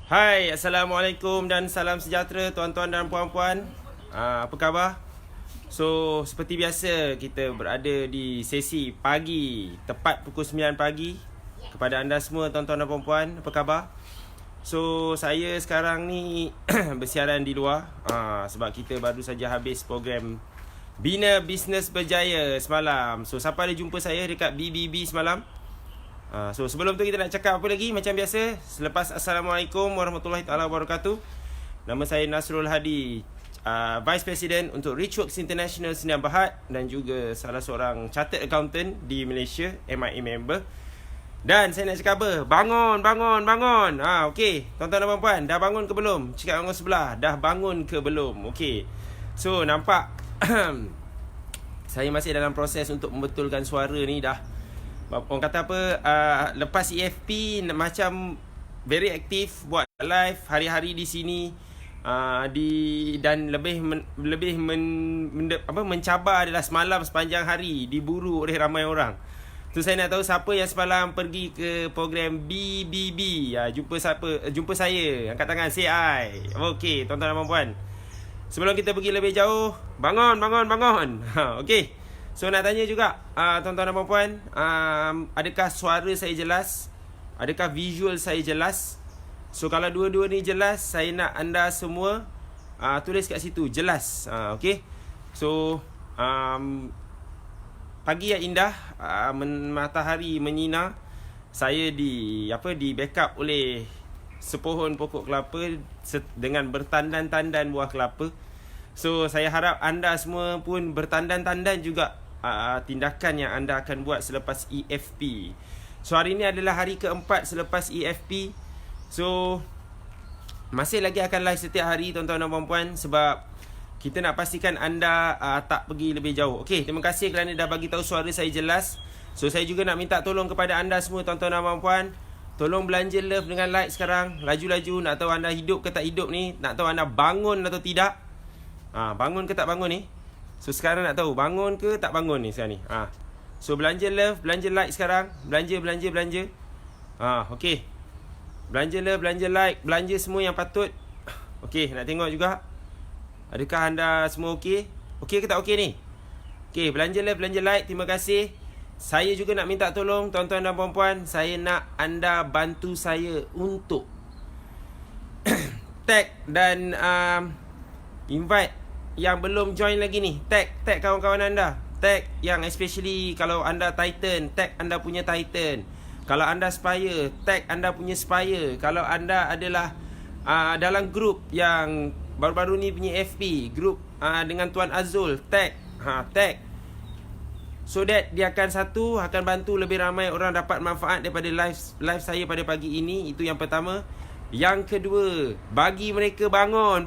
Hai, Assalamualaikum dan salam sejahtera tuan-tuan dan puan-puan. Apa khabar? So, seperti biasa kita berada di sesi pagi, tepat pukul 9 pagi. Kepada anda semua tuan-tuan dan puan-puan, apa khabar? So, saya sekarang ni bersiaran di luar sebab kita baru saja habis program Bina Bisnes Berjaya semalam. So, siapa ada jumpa saya dekat BBB semalam? So sebelum tu kita nak cakap apa lagi macam biasa. Selepas Assalamualaikum warahmatullahi taala wabarakatuh. Nama saya Nasrul Hadi, Vice President untuk Richworks International Sdn Bhd dan juga salah seorang Chartered Accountant di Malaysia, MIA member. Dan saya nak cakap apa? Bangun. Okey, tuan-tuan dan puan-puan, dah bangun ke belum? Cakap dengan sebelah, dah bangun ke belum? Okey. So nampak saya masih dalam proses untuk membetulkan suara ni dah. Orang kata apa, lepas EFP macam very aktif buat live hari-hari di sini, dan mencabar adalah semalam sepanjang hari diburu oleh ramai orang. Tu saya nak tahu siapa yang semalam pergi ke program BBB. Jumpa saya, angkat tangan, say hi. Okey, tuan-tuan dan puan-puan, sebelum kita pergi lebih jauh, bangun. Okey. So nak tanya juga, tuan-tuan dan puan-puan, adakah suara saya jelas? Adakah visual saya jelas? So kalau dua-dua ni jelas, saya nak anda semua tulis kat situ, jelas. Okay. So pagi yang indah, matahari menyinar. Saya di backup oleh sepohon pokok kelapa dengan bertandan-tandan buah kelapa. So saya harap anda semua pun bertandan-tandan juga tindakan yang anda akan buat selepas EFP. So hari ini adalah hari keempat selepas EFP. So masih lagi akan live setiap hari tuan-tuan dan puan-puan, sebab kita nak pastikan anda tak pergi lebih jauh. Okey, terima kasih kerana dah bagi tahu suara saya jelas. So saya juga nak minta tolong kepada anda semua tuan-tuan dan puan-puan, tolong belanja love dengan like sekarang. Laju-laju, nak tahu anda hidup ke tak hidup ni, nak tahu anda bangun atau tidak. Bangun ke tak bangun ni? So sekarang nak tahu bangun ke tak bangun ni sekarang ni. So belanja love, belanja like sekarang. Belanja. Okey. Belanja love, belanja like, belanja semua yang patut. Okey, nak tengok juga, adakah anda semua okey? Okey ke tak okey ni? Okey, belanja love, belanja like, terima kasih. Saya juga nak minta tolong tuan-tuan dan puan-puan, saya nak anda bantu saya untuk tag dan invite yang belum join lagi ni. Tag kawan-kawan anda. Tag yang especially kalau anda Titan, tag anda punya Titan. Kalau anda Spire, tag anda punya Spire. Kalau anda adalah dalam grup yang baru-baru ni punya FP, grup dengan Tuan Azul, tag. So that dia akan bantu lebih ramai orang dapat manfaat daripada live saya pada pagi ini. Itu yang pertama. Yang kedua, bagi mereka bangun.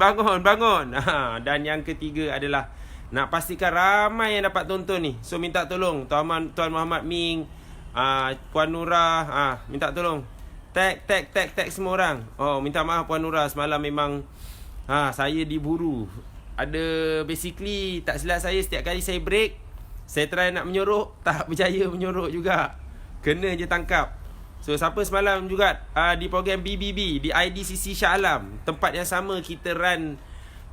Dan yang ketiga adalah nak pastikan ramai yang dapat tonton ni. So minta tolong Tuan Muhammad Ming, Puan Nura, minta tolong tag semua orang. Minta maaf Puan Nura, semalam memang saya diburu. Ada basically, tak silap saya, setiap kali saya break, saya try nak menyorok, tak berjaya menyorok juga. Kena je tangkap. So siapa semalam juga di program BBB di IDCC Shah Alam, tempat yang sama kita run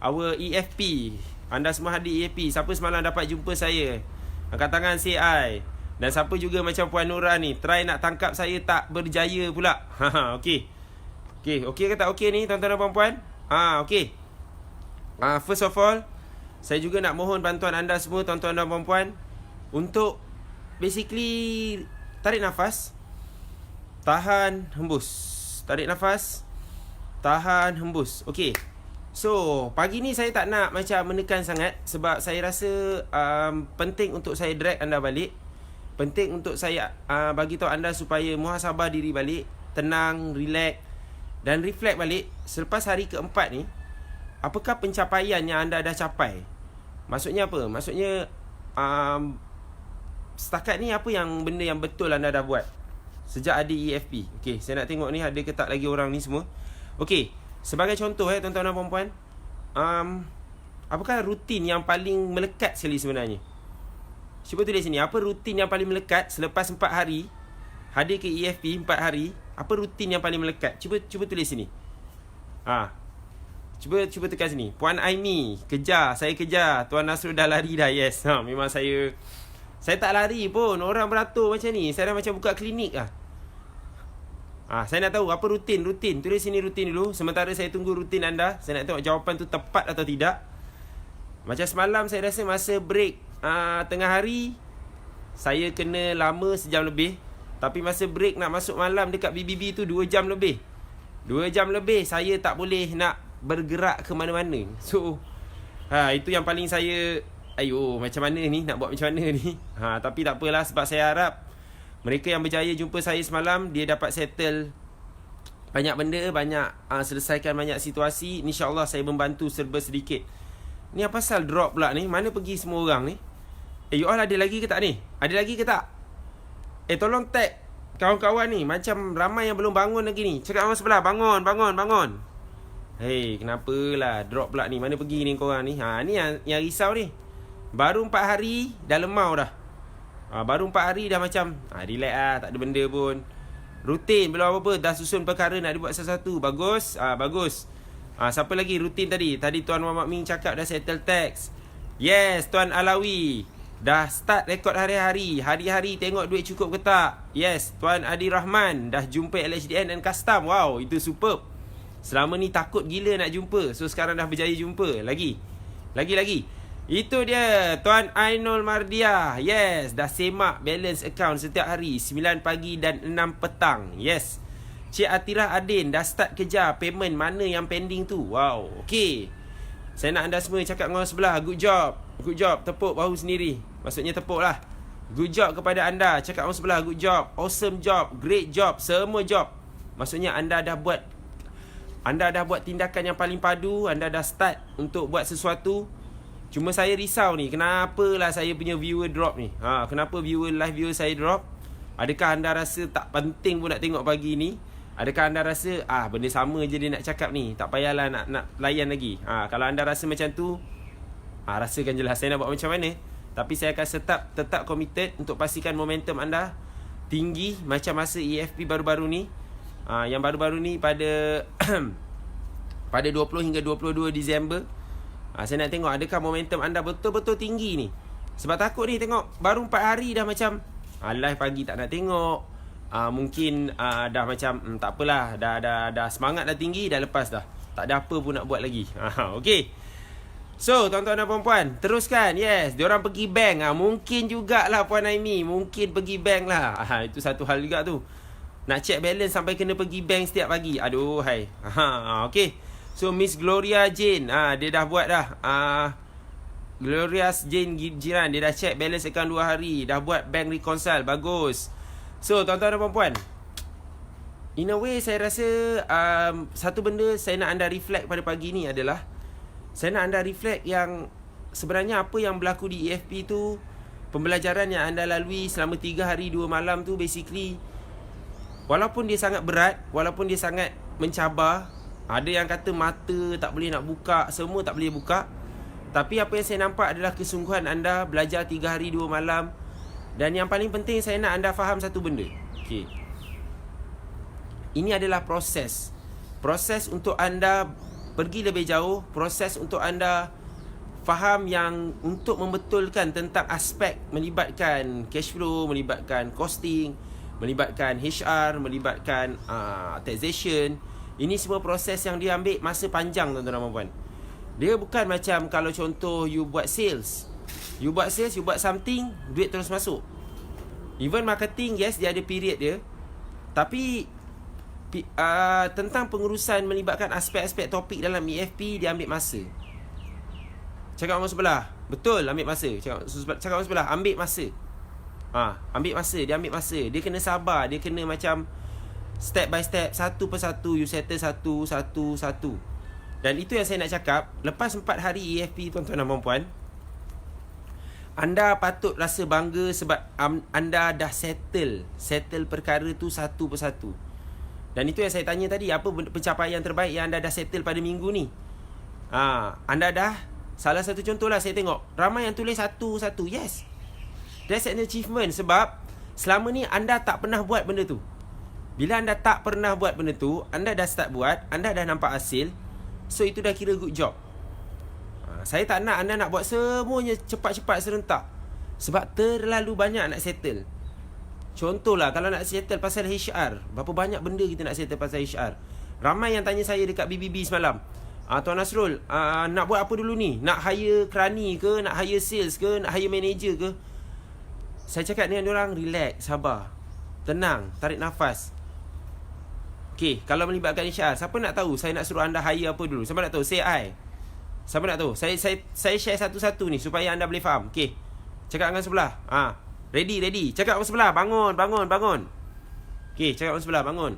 our EFP. Anda semua hadir EFP. Siapa semalam dapat jumpa saya, angkat tangan, say hi. Dan siapa juga macam Puan Nura ni, try nak tangkap saya tak berjaya pula. Okey ke tak okey ni tuan-tuan dan puan-puan? Okey. First of all, saya juga nak mohon bantuan anda semua tuan-tuan dan puan-puan untuk basically tarik nafas, tahan, hembus. Tarik nafas, tahan, hembus. Okey. So pagi ni saya tak nak macam menekan sangat, sebab saya rasa penting untuk saya drag anda balik. Penting untuk saya bagi tahu anda supaya muhasabah diri balik, tenang, relax dan reflect balik. Selepas hari keempat ni, apakah pencapaian yang anda dah capai? Maksudnya apa? Maksudnya setakat ni apa yang benda yang betul anda dah buat sejak ada EFP. Okey, saya nak tengok ni ada ke tak lagi orang ni semua. Okey, sebagai contoh tuan-tuan dan puan-puan, apakah rutin yang paling melekat sekali sebenarnya? Cuba tulis sini, apa rutin yang paling melekat selepas 4 hari hadir ke EFP 4 hari? Apa rutin yang paling melekat? Cuba tulis sini. Cuba tekan sini. Puan Aimi, kejar, saya kejar. Tuan Nasrul dah lari dah. Yes. Memang saya tak lari pun. Orang beratur macam ni. Saya dah macam buka klinik lah. Saya nak tahu apa rutin. Tulis sini rutin dulu. Sementara saya tunggu rutin anda. Saya nak tengok jawapan tu tepat atau tidak. Macam semalam saya rasa masa break tengah hari, saya kena lama sejam lebih. Tapi masa break nak masuk malam dekat BBB tu 2 jam lebih. 2 jam lebih saya tak boleh nak bergerak ke mana-mana. So itu yang paling saya, macam mana ni, nak buat macam mana ni. Tapi tak apalah, sebab saya harap mereka yang berjaya jumpa saya semalam, dia dapat settle banyak benda, selesaikan banyak situasi. InsyaAllah saya membantu serba sedikit. Ni apa pasal drop pula ni? Mana pergi semua orang ni? You all ada lagi ke tak ni? Ada lagi ke tak? Tolong tag kawan-kawan ni. Macam ramai yang belum bangun lagi ni. Cakap orang sebelah, bangun. Kenapalah drop pula ni? Mana pergi ni korang ni? Ni yang risau ni. Baru 4 hari dah lemau dah. Baru 4 hari dah macam relax lah, tak ada benda pun. Rutin belum apa-apa, dah susun perkara nak dibuat satu-satu. Bagus. Siapa lagi rutin tadi? Tadi Tuan Muhammad Ming cakap dah settle tax. Yes, Tuan Alawi dah start rekod hari-hari. Hari-hari tengok duit cukup ke tak. Yes, Tuan Adi Rahman dah jumpa LHDN dan custom. Wow, itu superb. Selama ni takut gila nak jumpa. So sekarang dah berjaya jumpa. Lagi. Itu dia Tuan Ainul Mardiah. Yes, dah semak balance account setiap hari 9 pagi dan 6 petang. Yes. Cik Atirah Adin dah start kejar payment mana yang pending tu. Wow, okay. Saya nak anda semua cakap dengan orang sebelah, good job. Tepuk bahu sendiri. Maksudnya tepuk lah. Good job kepada anda. Cakap orang sebelah, good job. Awesome job. Great job. Semua job. Maksudnya anda dah buat tindakan yang paling padu. Anda dah start untuk buat sesuatu. Cuma saya risau ni, kenapalah saya punya viewer drop ni. Kenapa live viewer saya drop? Adakah anda rasa tak penting pun nak tengok pagi ni? Adakah anda rasa benda sama je dia nak cakap ni, tak payahlah nak layan lagi? Kalau anda rasa macam tu, rasakan je lah saya nak buat macam mana. Tapi saya akan tetap committed untuk pastikan momentum anda tinggi macam masa EFP baru-baru ni. Yang baru-baru ni pada pada 20 hingga 22 Disember. Saya nak tengok adakah momentum anda betul-betul tinggi ni. Sebab takut ni tengok baru 4 hari dah macam live pagi tak nak tengok. Mungkin dah macam tak apalah, dah semangat dah tinggi, dah lepas dah. Tak ada apa pun nak buat lagi. Okay. So tuan-tuan dan puan-puan, teruskan. Yes, diorang pergi bank. Mungkin jugalah Puan Aimi, mungkin pergi bank lah. Itu satu hal juga tu. Nak check balance sampai kena pergi bank setiap pagi. Aduh hai. Okay. So Miss Gloria Jane, dia dah buat dah. Gloria Jane Jiran, dia dah check balance account 2 hari. Dah buat bank reconcile. Bagus. So tuan-tuan dan puan-puan, in a way saya rasa satu benda saya nak anda reflect pada pagi ni adalah, saya nak anda reflect yang sebenarnya apa yang berlaku di EFP tu, pembelajaran yang anda lalui selama 3 hari 2 malam tu, basically walaupun dia sangat berat, walaupun dia sangat mencabar, ada yang kata mata tak boleh nak buka, semua tak boleh buka, tapi apa yang saya nampak adalah kesungguhan anda belajar 3 hari 2 malam. Dan yang paling penting saya nak anda faham satu benda. Okay. Ini adalah proses. Proses untuk anda pergi lebih jauh. Proses untuk anda faham yang untuk membetulkan tentang aspek melibatkan cash flow, melibatkan costing, melibatkan HR, melibatkan taxation. Ini semua proses yang dia ambil masa panjang, tuan-tuan dan puan. Dia bukan macam kalau contoh you buat sales. You buat something, duit terus masuk. Even marketing, yes, dia ada period dia. Tapi tentang pengurusan melibatkan aspek-aspek topik dalam EFP, dia ambil masa. Cakap orang sebelah, betul, ambil masa. Cakap orang sebelah, ambil masa. Ambil masa, dia ambil masa. Dia kena sabar, dia kena macam step by step, satu persatu, you settle satu. Dan itu yang saya nak cakap. Lepas 4 hari EFP, tuan-tuan dan puan-puan, anda patut rasa bangga sebab anda dah settle perkara tu satu persatu. Dan itu yang saya tanya tadi, apa pencapaian terbaik yang anda dah settle pada minggu ni? Anda dah, salah satu contoh lah, saya tengok ramai yang tulis satu-satu. Yes, that's an achievement. Sebab selama ni anda tak pernah buat benda tu. Bila anda tak pernah buat benda tu, anda dah start buat, anda dah nampak hasil, so itu dah kira good job. Saya tak nak anda nak buat semuanya cepat-cepat serentak, sebab terlalu banyak nak settle. Contohlah, kalau nak settle pasal HR, berapa banyak benda kita nak settle pasal HR. Ramai yang tanya saya dekat BBB semalam, Tuan Nasrul, nak buat apa dulu ni? Nak hire kerani ke? Nak hire sales ke? Nak hire manager ke? Saya cakap dengan diorang, relax, sabar, tenang, tarik nafas. Okay, kalau melibatkan HR, siapa nak tahu saya nak suruh anda hire apa dulu? Siapa nak tahu? Say I. Siapa nak tahu? Saya share satu-satu ni supaya anda boleh faham. Okay, cakap dengan sebelah. Ready. Cakap dengan sebelah, bangun. Okay, cakap dengan sebelah, bangun.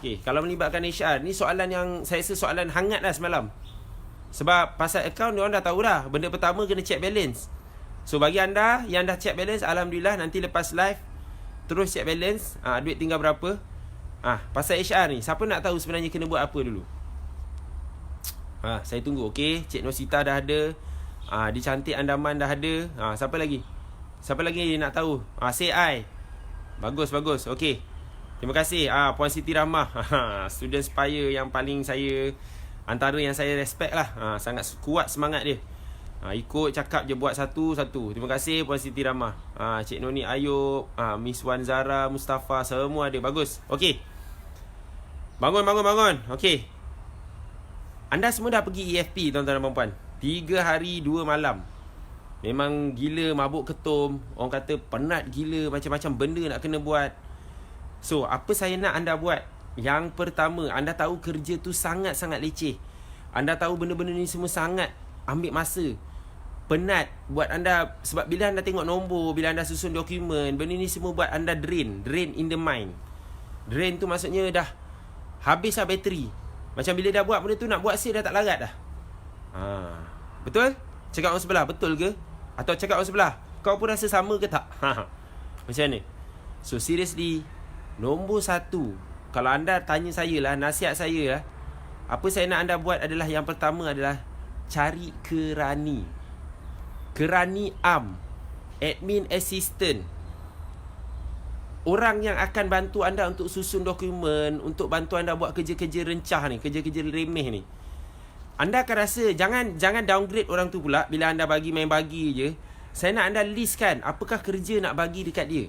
Okay, kalau melibatkan HR, ni soalan yang saya rasa soalan hangat lah semalam. Sebab pasal account, diorang dah tahu dah. Benda pertama kena check balance. So bagi anda yang dah check balance, Alhamdulillah, nanti lepas live terus check balance, duit tinggal berapa. Pasal HR ni, siapa nak tahu sebenarnya kena buat apa dulu? Saya tunggu. Okay, Cik Nosita dah ada, Di Cantik Andaman dah ada. Siapa lagi nak tahu? Say I. Bagus. Okay, terima kasih Puan Siti Rahmah. Student Spire yang paling saya, antara yang saya respect lah. Sangat kuat semangat dia. Ikut cakap je, buat satu-satu. Terima kasih Puan Siti Rahmah. Cik Noni Ayub, Miss Wan Zara, Mustafa, semua ada. Bagus. Okay, Bangun. Okay, anda semua dah pergi EFP, tuan-tuan dan puan-puan. 3 hari 2 malam. Memang gila, mabuk ketum. Orang kata penat gila, macam-macam benda nak kena buat. So, apa saya nak anda buat? Yang pertama, anda tahu kerja tu sangat-sangat leceh. Anda tahu benda-benda ni semua sangat ambil masa. Penat buat anda. Sebab bila anda tengok nombor, bila anda susun dokumen, benda ni semua buat anda drain in the mind. Drain tu maksudnya dah habis lah bateri. Macam bila dah buat benda tu, nak buat sale dah tak larat dah. Betul? Cakap orang sebelah, betul ke? Atau cakap orang sebelah, kau pun rasa sama ke tak? Macam ni. So seriously, nombor 1, kalau anda tanya saya lah, nasihat saya lah, apa saya nak anda buat adalah, yang pertama adalah cari kerani. Kerani admin assistant. Orang yang akan bantu anda untuk susun dokumen, untuk bantu anda buat kerja-kerja rencah ni, kerja-kerja remeh ni. Anda akan rasa, jangan downgrade orang tu pula. Bila anda main bagi je. Saya nak anda listkan apakah kerja nak bagi dekat dia.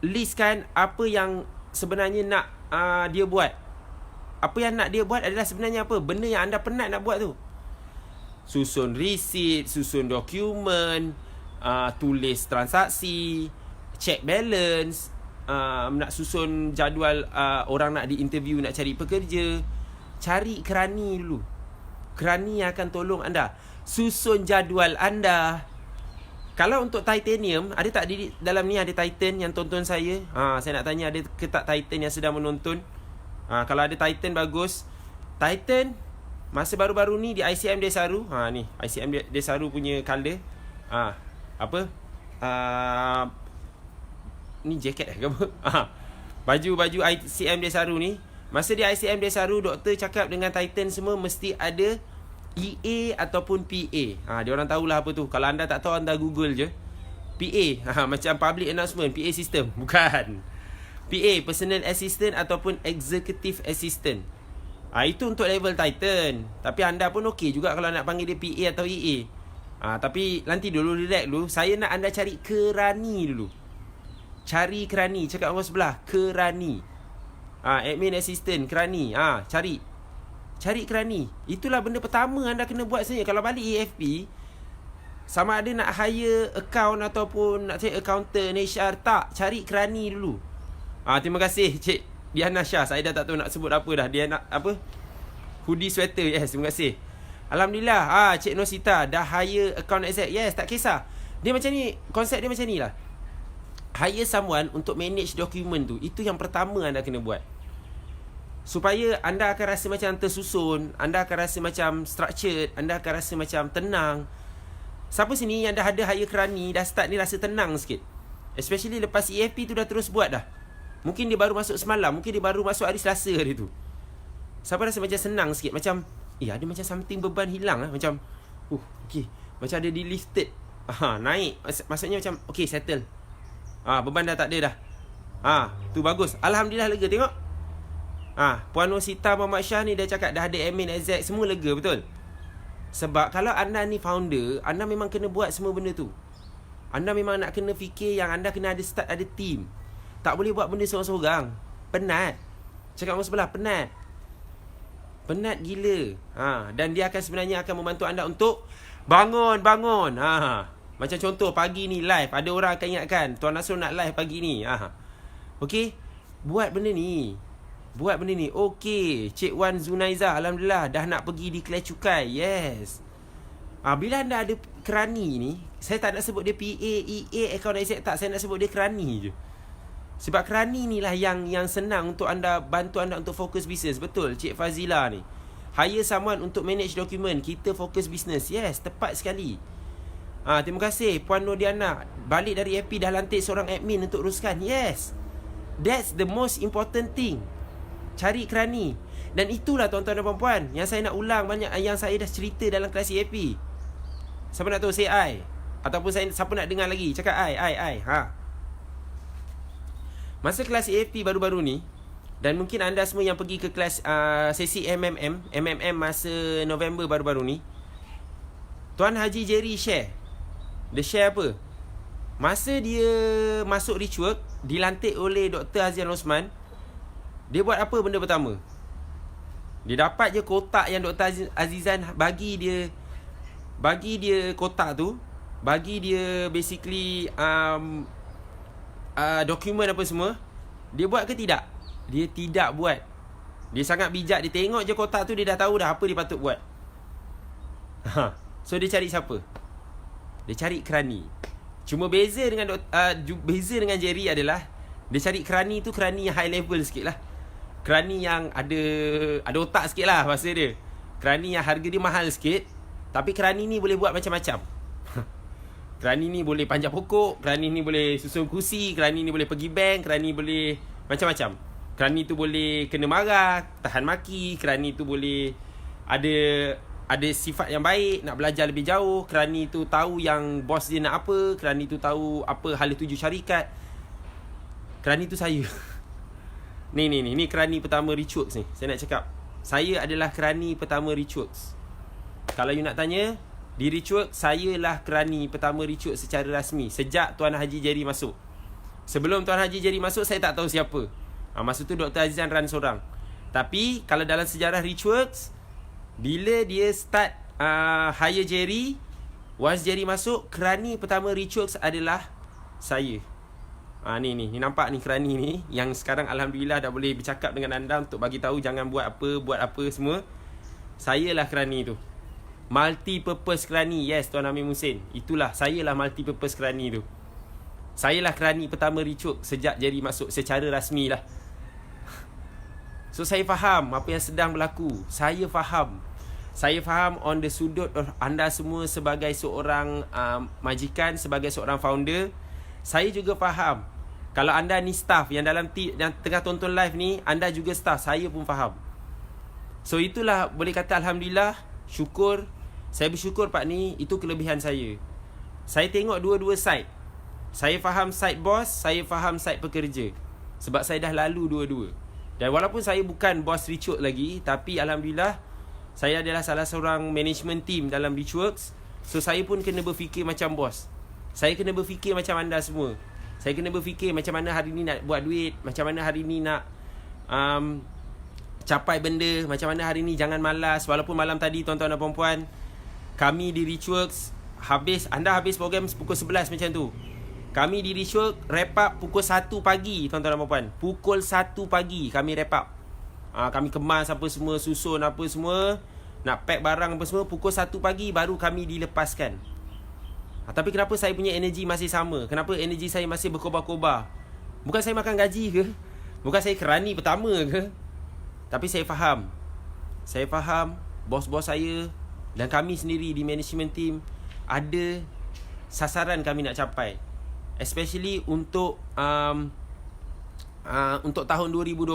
Listkan apa yang sebenarnya nak dia buat. Apa yang nak dia buat adalah sebenarnya apa? Benda yang anda penat nak buat tu. Susun receipt, susun dokumen, tulis transaksi, check balance, nak susun jadual orang nak di-interview, nak cari pekerja. Cari kerani dulu. Kerani yang akan tolong anda susun jadual anda. Kalau untuk titanium, ada tak di dalam ni ada Titan yang tonton saya? Saya nak tanya, ada ke tak Titan yang sedang menonton? Kalau ada Titan, bagus. Titan masa baru-baru ni di ICM Desaru. Ni ICM Desaru punya colour. Apa? Ni jaket ke apa? Baju ICM Desaru ni. Masa di ICM Desaru, doktor cakap dengan Titan semua mesti ada EA ataupun PA. Dia orang tahulah apa tu. Kalau anda tak tahu, anda Google je. PA, macam public announcement, PA system. Bukan. PA, personal assistant ataupun executive assistant. Itu untuk level Titan. Tapi anda pun okey juga kalau nak panggil dia PA atau EA. Tapi nanti dulu, relax dulu. Saya nak anda cari kerani dulu. Cari kerani. Cakap orang sebelah, kerani. Admin assistant, kerani. Cari kerani. Itulah benda pertama anda kena buat sebenarnya. Kalau balik EFP, sama ada nak hire account ataupun nak cari accountant, HR, tak. Cari kerani dulu. Terima kasih Cik Diana Shah. Saya dah tak tahu nak sebut apa dah. Dia nak apa? Hoodie sweater. Yes, terima kasih. Alhamdulillah. Cik Nosita dah hire account exec. Yes, tak kisah. Dia macam ni. Konsep dia macam ni lah. Hire someone untuk manage dokumen tu. Itu yang pertama anda kena buat. Supaya anda akan rasa macam tersusun, anda akan rasa macam structured, anda akan rasa macam tenang. Siapa sini yang dah ada hire kerani, dah start ni rasa tenang sikit. Especially lepas EFP tu dah terus buat dah. Mungkin dia baru masuk semalam, mungkin dia baru masuk hari Selasa hari tu. Siapa rasa macam senang sikit, macam ada macam something beban hilang lah. Macam okay, macam ada lifted. Naik. Maksudnya macam okay, settle. Beban dah tak ada dah. Tu bagus. Alhamdulillah lega tengok. Puan Nur Sita Muhammad Shah ni dia cakap dah ada admin exec, semua lega betul. Sebab kalau anda ni founder, anda memang kena buat semua benda tu. Anda memang nak kena fikir yang anda kena ada start, ada team. Tak boleh buat benda seorang-seorang. Penat. Cakap orang sebelah, penat. Penat gila. Dan dia akan sebenarnya akan membantu anda untuk bangun. Macam contoh pagi ni live, ada orang akan ingatkan Tuan Nasrul nak live pagi ni. Okey, buat benda ni. Okey, Cik Wan Zunaiza, alhamdulillah dah nak pergi declare cukai. Yes. Bila anda ada kerani ni, saya tak nak sebut dia PA, EA, account exec, tak. Saya nak sebut dia kerani je. Sebab kerani ni lah yang senang untuk anda, bantu anda untuk fokus bisnes. Betul, Cik Fazila ni. Hire someone untuk manage dokumen, kita fokus bisnes. Yes, tepat sekali. Terima kasih Puan Nodiana. Balik dari AP dah lantik seorang admin untuk uruskan. Yes. That's the most important thing. Cari kerani. Dan itulah tuan-tuan dan puan-puan yang saya nak ulang banyak, yang saya dah cerita dalam kelas EAP. Siapa nak tahu, say I. Ataupun siapa nak dengar lagi, cakap I. Masa kelas EAP baru-baru ni, dan mungkin anda semua yang pergi ke kelas sesi MMM masa November baru-baru ni, Tuan Haji Jerry share. Dia share apa? Masa dia masuk Richwork, dilantik oleh Dr. Hazian Osman, dia buat apa benda pertama? Dia dapat je kotak yang Dr. Azizan bagi dia kotak tu, bagi dia basically dokumen apa semua. Dia buat ke tidak? Dia tidak buat. Dia sangat bijak. Dia tengok je kotak tu, dia dah tahu dah apa dia patut buat. So dia cari siapa? Dia cari kerani. Cuma beza dengan Jerry adalah dia cari kerani tu, kerani yang high level sikit lah. Kerani yang ada otak sikit lah bahasa dia. Kerani yang harga dia mahal sikit, tapi kerani ni boleh buat macam-macam. Kerani ni boleh panjat pokok, kerani ni boleh susun kursi, kerani ni boleh pergi bank, kerani boleh macam-macam. Kerani tu boleh kena marah, tahan maki, kerani tu boleh ada sifat yang baik, nak belajar lebih jauh, kerani tu tahu yang bos dia nak apa, kerani tu tahu apa hala tuju syarikat. Kerani tu saya. Ni kerani pertama Richworks ni. Saya nak cakap, saya adalah kerani pertama Richworks. Kalau you nak tanya, di Richworks, saya lah kerani pertama Richworks secara rasmi sejak Tuan Haji Jerry masuk. Sebelum Tuan Haji Jerry masuk, saya tak tahu siapa. Masa tu Dr. Azizan run seorang. Tapi kalau dalam sejarah Richworks, bila dia start hire Jerry, once Jerry masuk, kerani pertama Richworks adalah saya. Ni nampak ni kerani ni yang sekarang alhamdulillah dah boleh bercakap dengan anda untuk bagi tahu jangan buat apa semua. Saya lah kerani tu. Multi-purpose kerani. Yes, Tuan Amir Musin. Itulah, saya lah multi-purpose kerani tu. Saya lah kerani pertama Richworks sejak Jerry masuk secara rasmi lah. So saya faham apa yang sedang berlaku. Saya faham on the sudut anda semua sebagai seorang majikan, sebagai seorang founder. Saya juga faham kalau anda ni staff yang dalam yang tengah tonton live ni, anda juga staff. Saya pun faham. So itulah, boleh kata alhamdulillah, syukur. Saya bersyukur Pak ni, itu kelebihan saya. Saya tengok dua-dua side. Saya faham side bos, saya faham side pekerja. Sebab saya dah lalu dua-dua. Dan walaupun saya bukan bos Richworks lagi, tapi alhamdulillah saya adalah salah seorang management team dalam Richworks. So saya pun kena berfikir macam bos. Saya kena berfikir macam anda semua. Saya kena berfikir macam mana hari ni nak buat duit, macam mana hari ni nak capai benda, macam mana hari ni jangan malas. Walaupun malam tadi tuan-tuan dan puan-puan, kami di Richworks anda habis program pukul 11 macam tu. Kami di Richworks wrap up pukul 1 pagi tuan-tuan dan puan-puan. Pukul 1 pagi kami wrap up. Kami kemas apa semua, susun apa semua, nak pack barang apa semua. Pukul 1 pagi baru kami dilepaskan. Tapi kenapa saya punya energi masih sama? Kenapa energi saya masih berkobar-kobar? Bukan saya makan gaji ke? Bukan saya kerani pertama ke? Tapi saya faham. Saya faham bos-bos saya dan kami sendiri di management team ada sasaran kami nak capai. Especially untuk tahun 2020.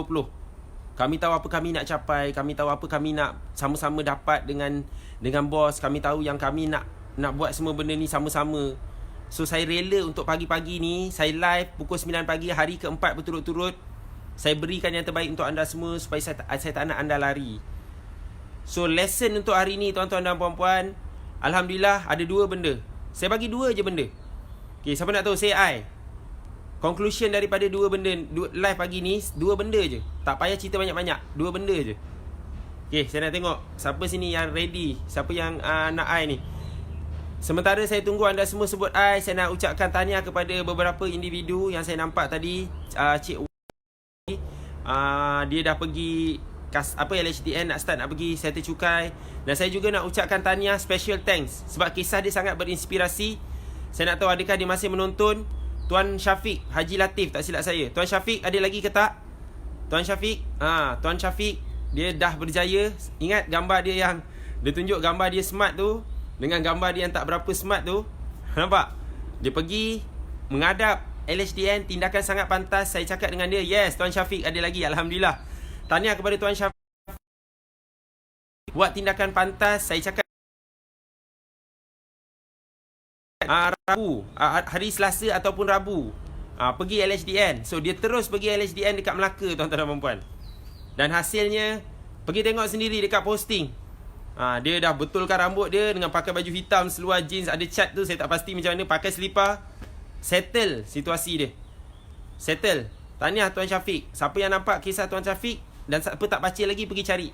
Kami tahu apa kami nak capai, kami tahu apa kami nak sama-sama dapat dengan bos. Kami tahu yang kami nak buat semua benda ni sama-sama. So saya rela untuk pagi-pagi ni saya live pukul 9 pagi hari keempat berturut-turut. Saya berikan yang terbaik untuk anda semua supaya saya tak nak anda lari. So lesson untuk hari ni tuan-tuan dan puan-puan, alhamdulillah ada 2 benda. Saya bagi 2 je benda. Okay, siapa nak tahu say I. Conclusion daripada 2 benda live pagi ni, 2 benda je. Tak payah cerita banyak-banyak, 2 benda je. Okay, saya nak tengok siapa sini yang ready, siapa yang nak I ni. Sementara saya tunggu anda semua sebut I, saya nak ucapkan tahniah kepada beberapa individu yang saya nampak tadi. Cik dia dah pergi LHDN nak pergi settle cukai. Dan saya juga nak ucapkan tahniah, special thanks sebab kisah dia sangat berinspirasi. Saya nak tahu adakah dia masih menonton. Tuan Syafiq Haji Latif, tak silap saya. Tuan Syafiq ada lagi ke tak? Tuan Syafiq, Tuan Syafiq dia dah berjaya. Ingat gambar dia yang dia tunjuk gambar dia smart tu dengan gambar dia yang tak berapa smart tu. Nampak? Dia pergi menghadap LHDN, tindakan sangat pantas. Saya cakap dengan dia, yes, Tuan Syafiq ada lagi, alhamdulillah. Tahniah kepada Tuan Syafiq buat tindakan pantas. Saya cakap Rabu, hari Selasa ataupun Rabu, pergi LHDN. So dia terus pergi LHDN dekat Melaka, tuan-tuan dan puan-puan. Dan hasilnya pergi tengok sendiri dekat posting. Dia dah betulkan rambut dia dengan pakai baju hitam, seluar jeans, ada cat tu, saya tak pasti macam mana, pakai selipar. Settle situasi dia. Settle. Tahniah Tuan Syafiq. Siapa yang nampak kisah Tuan Syafiq dan siapa tak baca lagi, pergi cari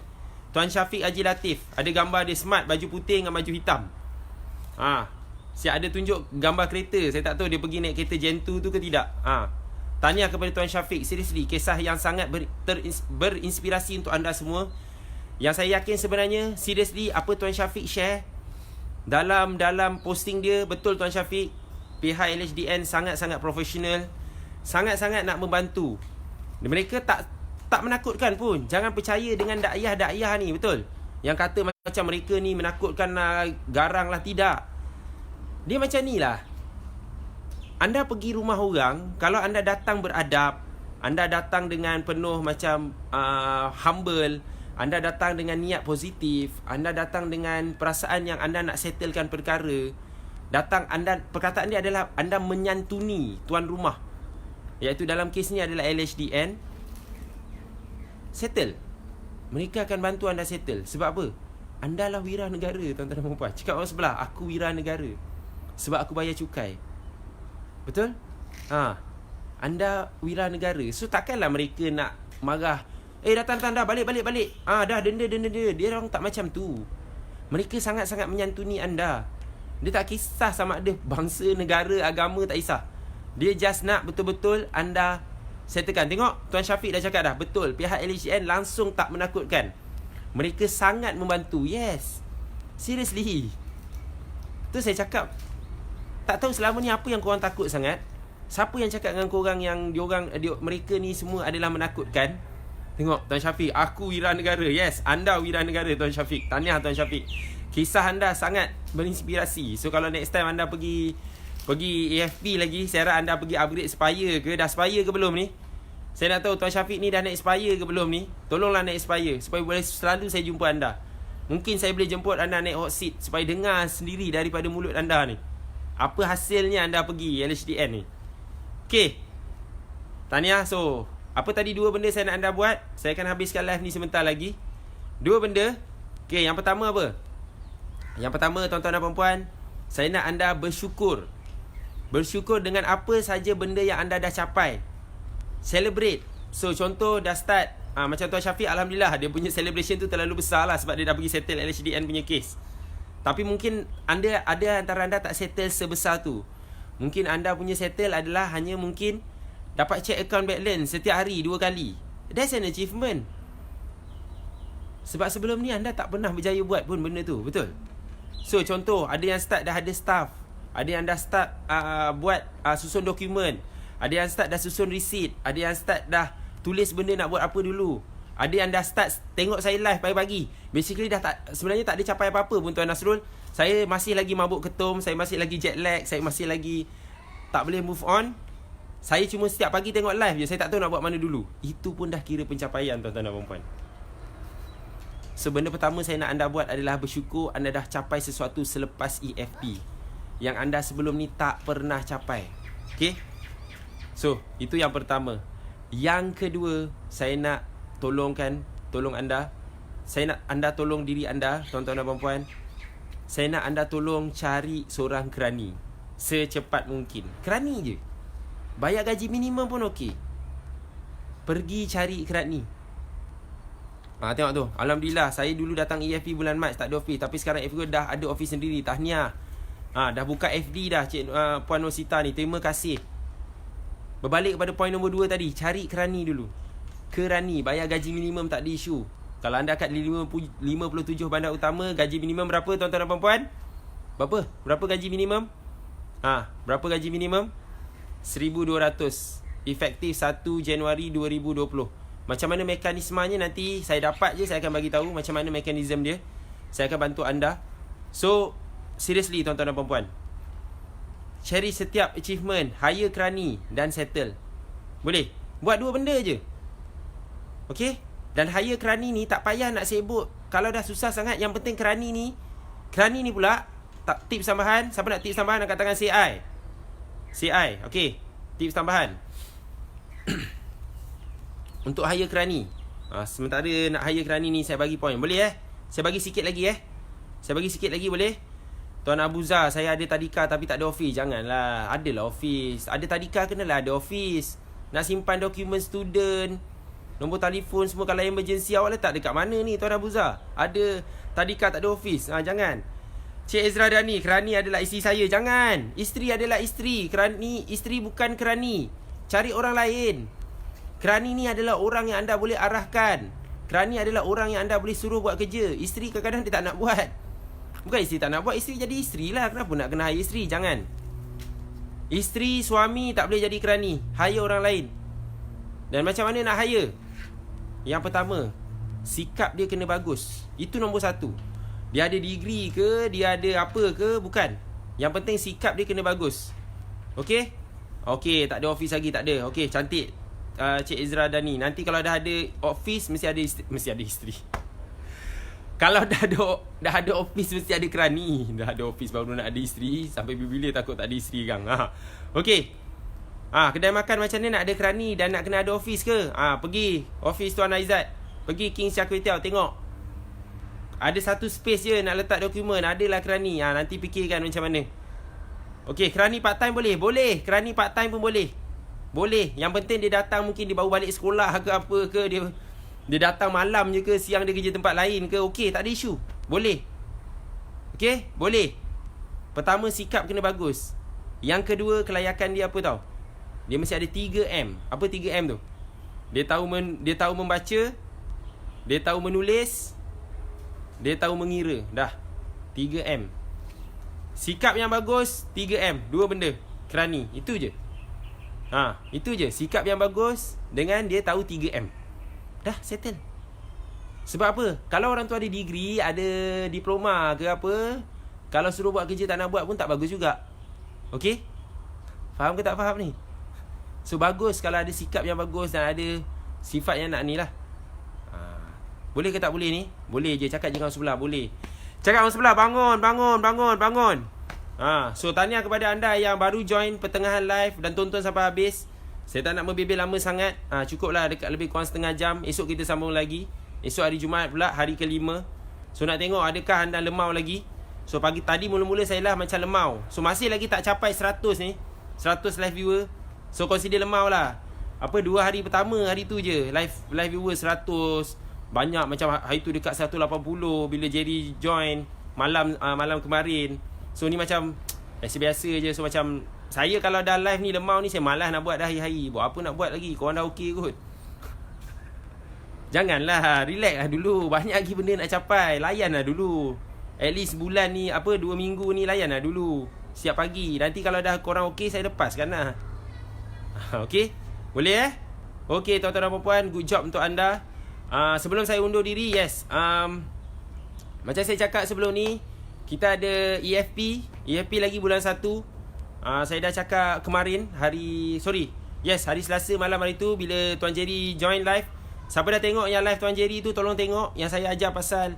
Tuan Syafiq Haji Latif. Ada gambar dia smart, baju putih dengan baju hitam. Saya ada tunjuk gambar kereta. Saya tak tahu dia pergi naik kereta Gentoo tu ke tidak. Tahniah kepada Tuan Syafiq. Seriously, kisah yang sangat berinspirasi untuk anda semua. Yang saya yakin sebenarnya, seriously, apa Tuan Syafiq share dalam posting dia, betul Tuan Syafiq. Pihak LHDN sangat-sangat profesional, sangat-sangat nak membantu. Mereka tak menakutkan pun. Jangan percaya dengan dakwah ni, betul? Yang kata macam mereka ni menakutkan lah, garang lah, tidak. Dia macam ni lah. Anda pergi rumah orang, kalau anda datang beradab, anda datang dengan penuh macam humble, anda datang dengan niat positif, anda datang dengan perasaan yang anda nak settlekan perkara, perkataan dia adalah anda menyantuni tuan rumah, iaitu dalam kes ni adalah LHDN. Settle. Mereka akan bantu anda settle. Sebab apa? Anda lah wira negara, tuan-tuan dan puan-puan. Cakap orang sebelah, aku wira negara sebab aku bayar cukai. Betul? Anda wira negara. So takkanlah mereka nak marah. Datang dah, balik. Dah denda. Dia orang tak macam tu. Mereka sangat-sangat menyantuni anda. Dia tak kisah sama ada bangsa, negara, agama, tak kisah. Dia just nak betul-betul anda settlekan. Tengok, Tuan Syafiq dah cakap dah, betul. Pihak LHDN langsung tak menakutkan. Mereka sangat membantu. Yes. Seriously. Tu saya cakap, tak tahu selama ni apa yang korang takut sangat. Siapa yang cakap dengan korang yang mereka ni semua adalah menakutkan? Tengok Tuan Syafiq, aku wira negara. Yes, anda wira negara Tuan Syafiq. Tahniah Tuan Syafiq. Kisah anda sangat berinspirasi. So kalau next time anda pergi AFP lagi, saya harap anda pergi upgrade Spire ke. Dah Spire ke belum ni? Saya nak tahu Tuan Syafiq ni dah naik Spire ke belum ni? Tolonglah naik Spire supaya boleh selalu saya jumpa anda. Mungkin saya boleh jemput anda naik hot seat supaya dengar sendiri daripada mulut anda ni apa hasilnya anda pergi LHDN ni. Okay, tahniah. So apa tadi 2 benda saya nak anda buat? Saya akan habiskan live ni sebentar lagi. 2 benda. Okay, yang pertama apa? Yang pertama, tuan-tuan dan puan-puan, saya nak anda bersyukur. Bersyukur dengan apa saja benda yang anda dah capai. Celebrate. So contoh dah start, macam Tuan Syafiq, alhamdulillah dia punya celebration tu terlalu besar lah sebab dia dah pergi settle LHDN punya case. Tapi mungkin anda ada antara anda tak settle sebesar tu. Mungkin anda punya settle adalah hanya mungkin dapat check account balance setiap hari 2 kali. That's an achievement. Sebab sebelum ni anda tak pernah berjaya buat pun benda tu, betul? So contoh, ada yang start dah ada staff, ada yang dah start buat susun dokumen, ada yang start dah susun receipt, ada yang start dah tulis benda nak buat apa dulu, ada yang dah start tengok saya live pagi-pagi. Basically sebenarnya tak ada capai apa-apa pun Tuan Nasrul. Saya masih lagi mabuk ketum, saya masih lagi jet lag, saya masih lagi tak boleh move on. Saya cuma setiap pagi tengok live je, saya tak tahu nak buat mana dulu. Itu pun dah kira pencapaian tuan-tuan dan puan-puan. So benda pertama saya nak anda buat adalah bersyukur anda dah capai sesuatu selepas EFP. yang anda sebelum ni tak pernah capai. Okay? So, itu yang pertama. Yang kedua, saya nak tolong anda. Saya nak anda tolong diri anda, tuan-tuan dan puan-puan. Saya nak anda tolong cari seorang kerani secepat mungkin. Kerani je. Bayar gaji minimum pun okey. Pergi cari kerani. Tengok tu. Alhamdulillah, saya dulu datang EFP bulan Mac tak ada office, tapi sekarang EFP dah ada office sendiri. Tahniah. Dah buka FD dah Puan Nosita ni. Terima kasih. Berbalik kepada poin nombor 2 tadi, cari kerani dulu. Kerani, bayar gaji minimum tak ada isu. Kalau anda kat 57 bandar utama, gaji minimum berapa tuan-tuan dan puan-puan? Berapa gaji minimum? Berapa gaji minimum? 1,200. Efektif 1 Januari 2020. Macam mana mekanismenya nanti saya dapat je, saya akan bagi tahu macam mana mekanisme dia. Saya akan bantu anda. So, seriously tuan-tuan dan puan-puan, cari setiap achievement, hire kerani dan settle. Boleh? Buat 2 benda je. Okay? Dan hire kerani ni tak payah nak sibuk. Kalau dah susah sangat, yang penting kerani ni pula tak, tips tambahan. Siapa nak tips tambahan, angkat tangan CI. CI, okay. Tips tambahan untuk hire kerani. Sementara nak hire kerani ni, saya bagi poin. Boleh Saya bagi sikit lagi Saya bagi sikit lagi boleh? Tuan Abuza, saya ada tadika tapi tak ada office. Janganlah, adalah office. Ada tadika kenalah ada office. Nak simpan dokumen student, nombor telefon semua, kalau emergency awak letak dekat mana ni Tuan Abuza? Ada tadika tak ada office. Jangan. Cik Ezra Dani, kerani adalah isteri saya. Jangan. Isteri adalah isteri. Isteri bukan kerani. Cari orang lain. Kerani ni adalah orang yang anda boleh arahkan. Kerani adalah orang yang anda boleh suruh buat kerja. Isteri kadang-kadang dia tak nak buat. Bukan isteri tak nak buat, isteri jadi isteri lah. Kenapa nak kena hire isteri? Jangan. Isteri, suami tak boleh jadi kerani. Hire orang lain. Dan macam mana nak hire? Yang pertama, sikap dia kena bagus. Itu nombor 1. Dia ada degree ke, dia ada apa ke, bukan. Yang penting sikap dia kena bagus. Okay? Okay, tak ada office lagi, tak ada. Okay, cantik Cik Ezra Dani. Nanti kalau dah ada office, mesti ada isteri. Kalau dah ada office, mesti ada kerani. Dah ada office baru nak ada isteri. Sampai bila takut tak ada isteri kan. Okay. Kedai makan macam ni nak ada kerani dan nak kena ada office ke? Pergi office Tuan Aizat. Pergi King Char Kway Teow, tengok. Ada satu space je nak letak dokumen. Adalah kerani. Nanti fikirkan macam mana. Okay, kerani part time boleh? Boleh. Kerani part time pun boleh. Boleh. Yang penting dia datang, mungkin dia baru balik sekolah ke apa ke, dia datang malam je ke, siang dia kerja tempat lain ke, okey, tak ada isu. Boleh. Okey, boleh. Pertama, sikap kena bagus. Yang kedua, kelayakan dia apa tau? Dia mesti ada 3M. Apa 3M tu? Dia tahu membaca, dia tahu menulis, dia tahu mengira. Dah. 3M. Sikap yang bagus, 3M. 2 benda. Kerani. Itu je. Itu je. Sikap yang bagus dengan dia tahu 3M. Dah, settle. Sebab apa? Kalau orang tu ada degree, ada diploma ke apa, kalau suruh buat kerja tak nak buat pun tak bagus juga. Okey? Faham ke tak faham ni? So, bagus kalau ada sikap yang bagus dan ada sifat yang nak ni lah. Boleh ke tak boleh ni? Boleh je. Cakap je dengan orang sebelah. Boleh. Cakap orang sebelah. Bangun. So, tahniah kepada anda yang baru join pertengahan live dan tonton sampai habis. Saya tak nak membebel lama sangat. Cukuplah dekat lebih kurang setengah jam. Esok kita sambung lagi. Esok hari Jumaat pula, hari ke-5. So, nak tengok adakah anda lemau lagi. So, pagi tadi mula-mula saya lah macam lemau. So, masih lagi tak capai 100 ni. 100 live viewer. So, consider lemau lah. 2 hari pertama, hari tu je live viewer 100. Banyak macam hari tu dekat 180 bila Jerry join malam kemarin. So, ni macam biasa-biasa je. So, macam saya kalau dah live ni lemau ni, saya malas nak buat dah hari-hari. Buat apa nak buat lagi? Korang dah okey kot. Janganlah, relax lah dulu. Banyak lagi benda nak capai. Layan lah dulu. At least bulan ni, 2 minggu ni layan lah dulu. Siap pagi. Nanti kalau dah korang okey, saya lepaskan lah. Okey? Boleh Okey, tuan-tuan dan puan-puan, good job untuk anda. Sebelum saya undur diri, yes. Macam saya cakap sebelum ni, kita ada EFP lagi bulan 1. Saya dah cakap kemarin, hari Selasa malam hari tu, bila Tuan Jerry join live. Siapa dah tengok yang live Tuan Jerry tu, tolong tengok. Yang saya ajar pasal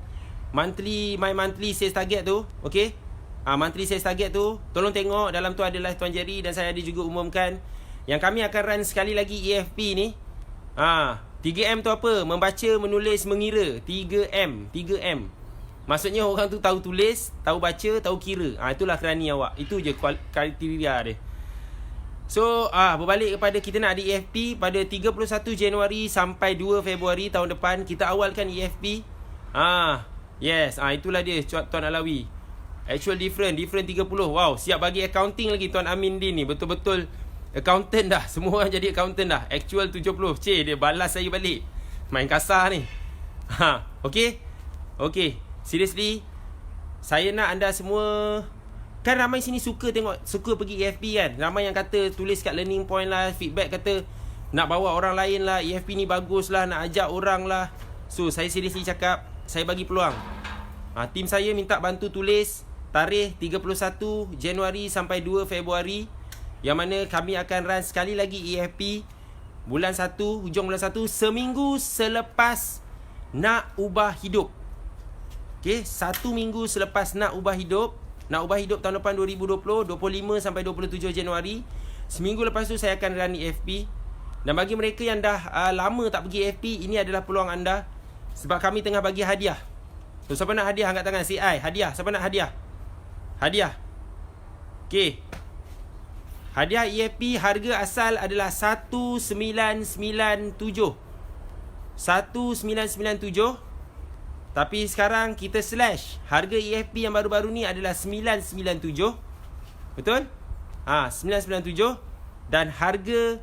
my monthly sales target tu. Okay, monthly sales target tu, tolong tengok. Dalam tu ada live Tuan Jerry, dan saya ada juga umumkan yang kami akan run sekali lagi EFP ni. 3M tu apa? Membaca, menulis, mengira. 3M. Maksudnya orang tu tahu tulis, tahu baca, tahu kira. Itulah kerani awak. Itu je kriteria dia. So, berbalik kepada kita nak ada EFP pada 31 Januari sampai 2 Februari tahun depan. Kita awalkan EFP. Yes, itulah dia Tuan Alawi. Actual different 30. Wow, siap bagi accounting lagi Tuan Amin Din ni. Betul-betul accountant dah. Semua orang jadi accountant dah. Actual 70. Dia balas saya balik. Main kasar ni. Okay. Seriously, saya nak anda semua, kan ramai sini suka pergi EFP kan. Ramai yang kata tulis kat learning point lah, feedback kata nak bawa orang lain lah, EFP ni bagus lah, nak ajak orang lah. So saya seriously cakap, saya bagi peluang. Tim saya minta bantu tulis tarikh 31 Januari sampai 2 Februari, yang mana kami akan run sekali lagi EFP bulan 1, hujung bulan 1, seminggu selepas nak ubah hidup. Okay, 1 minggu selepas nak ubah hidup. Nak ubah hidup tahun depan 2020, 25 sampai 27 Januari. Seminggu lepas tu saya akan run EFP. Dan bagi mereka yang dah lama tak pergi EFP, ini adalah peluang anda. Sebab kami tengah bagi hadiah. So, siapa nak hadiah angkat tangan? CI, hadiah. Siapa nak hadiah? Hadiah. Okay. Hadiah EFP harga asal adalah 1997. 1997. Tapi sekarang kita slash. Harga EFP yang baru-baru ni adalah 997. Betul? 997. Dan harga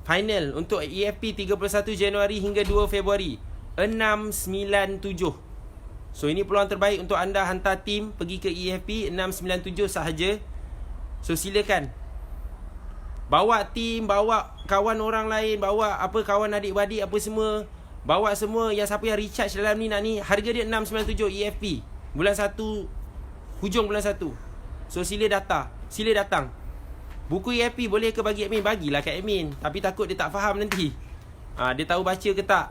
final untuk EFP 31 Januari hingga 2 Februari 697. So ini peluang terbaik untuk anda hantar tim pergi ke EFP 697 sahaja. So silakan. Bawa tim, bawa kawan orang lain, bawa kawan adik-beradik apa semua. Bawa semua yang siapa yang recharge dalam ni nak ni. Harga dia 697 EFP bulan 1, hujung bulan 1. So sila datang. Buku EFP boleh ke bagi admin? Bagilah kat admin. Tapi takut dia tak faham nanti. Dia tahu baca ke tak?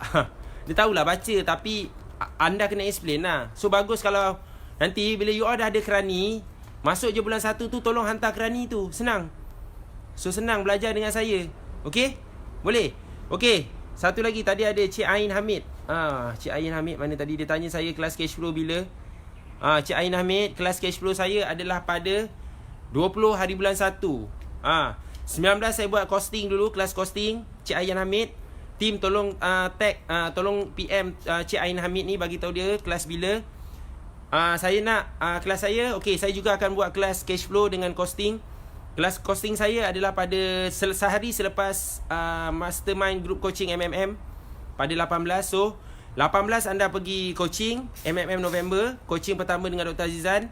Dia tahulah baca, tapi anda kena explain lah. So bagus kalau nanti bila you all dah ada kerani, masuk je bulan 1 tu, tolong hantar kerani tu. Senang. So senang belajar dengan saya. Okay? Boleh? Okay. Satu lagi, tadi ada Cik Ain Hamid. Cik Ain Hamid mana tadi? Dia tanya saya kelas cash flow bila. Cik Ain Hamid, kelas cash flow saya adalah pada 20 hari bulan 1. 19 saya buat costing dulu, kelas costing Cik Ain Hamid. Tim tolong tag, tolong PM Cik Ain Hamid ni, bagi tahu dia kelas bila. Saya nak kelas saya. Okey, saya juga akan buat kelas cash flow dengan costing. Kelas costing saya adalah pada sehari selepas mastermind group coaching MMM pada 18. So 18 anda pergi coaching MMM November, coaching pertama dengan Dr. Azizan.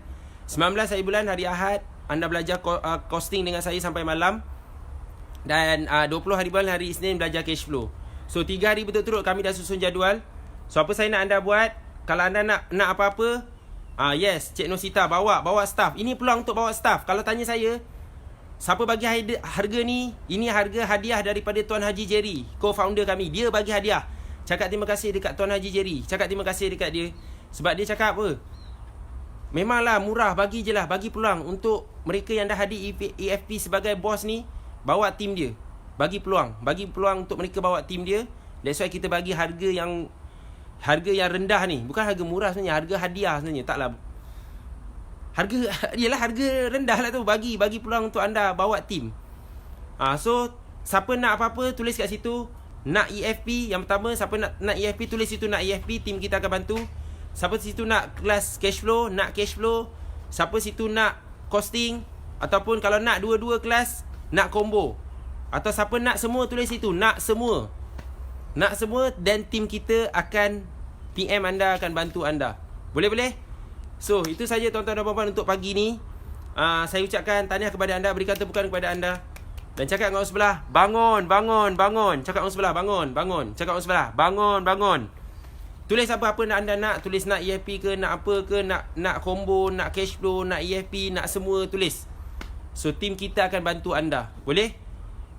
19 hari bulan hari Ahad anda belajar costing dengan saya sampai malam. Dan 20 hari bulan hari Isnin belajar cash flow. So 3 hari betul-betul kami dah susun jadual. So apa saya nak anda buat, kalau anda nak apa-apa, yes, Cik Nosita bawa staff. Ini peluang untuk bawa staff. Kalau tanya saya, siapa bagi harga ni? Ini harga hadiah daripada Tuan Haji Jerry, co-founder kami. Dia bagi hadiah. Cakap terima kasih dekat Tuan Haji Jerry. Cakap terima kasih dekat dia. Sebab dia cakap apa? Memanglah murah, bagi je lah. Bagi peluang untuk mereka yang dah hadir EFP sebagai bos ni, bawa tim dia. Bagi peluang untuk mereka bawa tim dia. That's why kita bagi harga yang rendah ni. Bukan harga murah sebenarnya, harga hadiah sebenarnya. Taklah. Harga rendah lah tu. Bagi peluang untuk anda bawa tim. So siapa nak apa-apa tulis kat situ. Nak EFP, yang pertama siapa nak EFP tulis situ nak EFP, tim kita akan bantu. Siapa situ nak kelas cash flow, nak cash flow. Siapa situ nak costing, ataupun kalau nak dua-dua kelas, nak combo. Atau siapa nak semua tulis situ, nak semua. Dan tim kita akan PM anda, akan bantu anda. Boleh? So, itu saja tuan-tuan dan puan-puan untuk pagi ni. Saya ucapkan tahniah kepada anda, berikan tepukan kepada anda. Dan cakap dengan orang sebelah, bangun. Cakap orang sebelah, bangun. Cakap orang sebelah, bangun. Tulis apa nak anda nak. Tulis nak EFP ke, nak apa ke, nak combo, nak cash flow, nak EFP, nak semua tulis. So, tim kita akan bantu anda. Boleh?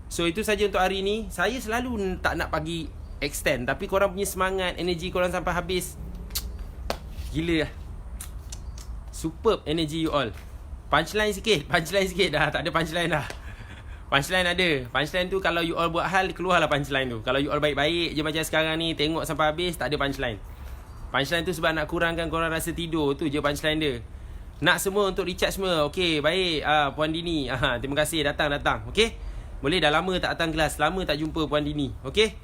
So, itu saja untuk hari ni. Saya selalu tak nak bagi extend, tapi korang punya semangat, energi korang sampai habis, gila lah. So Superb energy you all. Punchline sikit dah. Tak ada punchline dah. Punchline ada. Punchline tu kalau you all buat hal, keluarlah punchline tu. Kalau you all baik-baik je macam sekarang ni, tengok sampai habis, tak ada punchline. Punchline tu sebab nak kurangkan korang rasa tidur. Tu je punchline dia. Nak semua untuk recharge semua. Okey, baik. Puan Dini. Terima kasih datang. Okey. Boleh, dah lama tak datang kelas. Lama tak jumpa Puan Dini. Okey.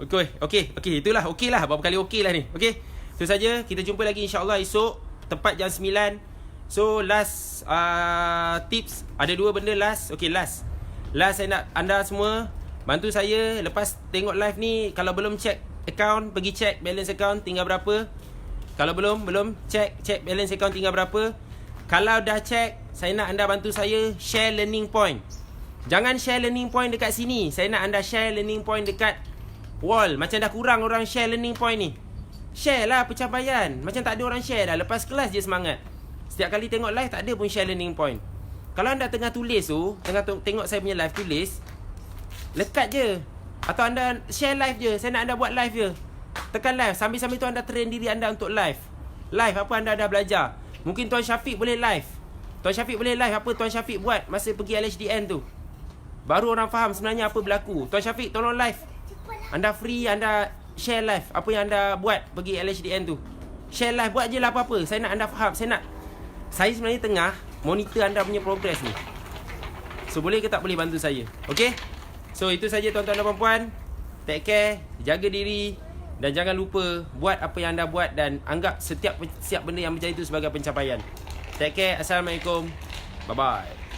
Itulah. Okey lah. Berapa kali okey lah ni. Okey. Itu saja. Kita jumpa lagi insya-Allah esok tepat jam 9. So last tips. Ada 2 benda last. Okey, last saya nak anda semua bantu saya lepas tengok live ni. Kalau belum check account, pergi check balance account tinggal berapa. Kalau belum check balance account tinggal berapa. Kalau dah check, saya nak anda bantu saya share learning point. Jangan share learning point dekat sini. Saya nak anda share learning point dekat wall. Macam dah kurang orang share learning point ni. Share lah pencapaian. Macam tak ada orang share dah. Lepas kelas je semangat. Setiap kali tengok live tak ada pun share learning point. Kalau anda tengah tulis tu, tengah tengok saya punya live, tulis lekat je. Atau anda share live je. Saya nak anda buat live je. Tekan live. Sambil-sambil tu anda train diri anda untuk live. Live apa anda dah belajar. Mungkin Tuan Syafiq boleh live. Tuan Syafiq boleh live apa Tuan Syafiq buat masa pergi LHDN tu. Baru orang faham sebenarnya apa berlaku. Tuan Syafiq tolong live. Anda free, anda share live apa yang anda buat pergi LHDN tu. Share live, buat je lah apa-apa. Saya nak anda faham. Saya sebenarnya tengah monitor anda punya progress ni. So boleh ke tak boleh bantu saya? Okay. So itu saja tuan-tuan dan puan-puan. Take care, jaga diri. Dan jangan lupa buat apa yang anda buat. Dan anggap setiap benda yang macam itu sebagai pencapaian. Take care, Assalamualaikum. Bye-bye.